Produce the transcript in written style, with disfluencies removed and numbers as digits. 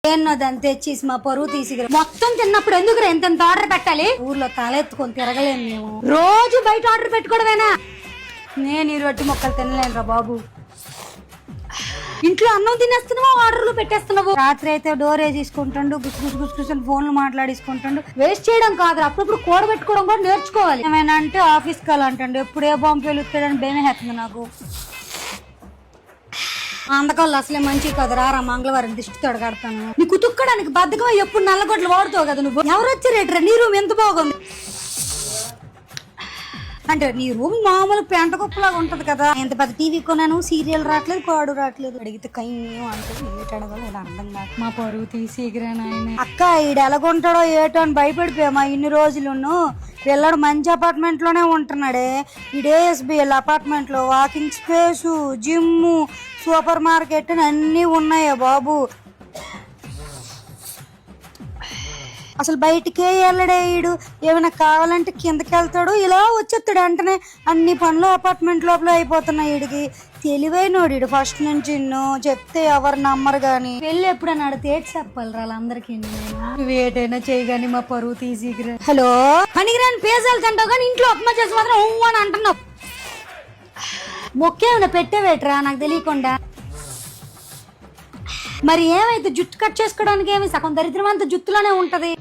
దాన్ని తెచ్చేసి మా పరువు తీసి మొత్తం తిన్నప్పుడు ఎందుకు ఎంత ఆర్డర్ పెట్టాలి? ఊర్లో తలెత్తుకొని తిరగలేము మేము. రోజు బయట ఆర్డర్ పెట్టుకోవడమేనా? నేను ఈ రొట్టి మొక్కలు తినలేను రా బాబు. ఇంట్లో అన్నం తినేస్తున్నావు, ఆర్డర్లు పెట్టేస్తున్నావు. రాత్రి అయితే డోర్ వేసుకుంటాడు, గుసగుసని ఫోన్లు మాట్లాడేసుకుంటాడు. వేస్ట్ చేయడం కాదు, అప్పుడప్పుడు కూడబెట్టుకోవడం కూడా నేర్చుకోవాలి. ఏమైనా అంటే ఆఫీస్కి వెళ్ళంటాడు, ఎప్పుడు ఏ బాంబు వెలుగుతాడని భయమే వేస్తుంది నాకు. అందకాళ్ళు అసలే మంచి కదా, రారా మంగళవారం దిష్టి తొడగడతాను. నీకు తుక్కడానికి బద్దకం, ఎప్పుడు నల్లగొడ్లు వాడుతావు కదా నువ్వు. ఎవరు వచ్చారేట్రా? నీ రూమ్ ఎంత బాగుంది అంటే, నీ రూమ్ మామూలు పెంట కుప్పలాగా ఉంటది కదా. ఎంత పెద్ద టీవీ కొన్నాను, సీరియల్ రావట్లేదు, పాడు రావట్లేదు. అడిగితే కయ్యం అంటే ఏటడగలో ఇలా అర్థం కాదు. మా పరువు తీసి ఎగిరాను ఆయన. అక్క ఈడు ఎలాగుంటాడో ఏటో అని భయపడిపోయామా ఇన్ని రోజులును. పిల్లడు మంచి అపార్ట్మెంట్ లోనే ఉంటున్నాడే. ఈడేఎస్బిఎల్ అపార్ట్మెంట్ లో walking space, gym, super market అన్ని ఉన్నాయా బాబు. అసలు బయటికే వెళ్ళడే ఈడు. ఏమైనా కావాలంటే కిందకి వెళ్తాడు, ఇలా వచ్చేస్తాడు వెంటనే. అన్ని పనులు అపార్ట్మెంట్ లోపల అయిపోతున్నాయి. వీడికి తెలివైనోడు ఈడు ఫస్ట్ నుంచి. చెప్తే ఎవరు నమ్మరు గాని. వెళ్ళి ఎప్పుడైనా అడితే ఏటి చెప్పాలి వాళ్ళందరికీ. ఏటైనా చేయగాని మా పరువు తీసి. హలో పనికిరాని పేజాలు తింటావు కానీ ఇంట్లో ఉప్మా చేసి మాత్రం అని అంటున్నావు. మొక్కేమైనా పెట్టేవేట్రా నాకు తెలియకుండా. మరి ఏమైతే జుట్టు కట్ చేసుకోవడానికి ఏమి సగం దరిద్రం అంతా జుట్టులోనే ఉంటది.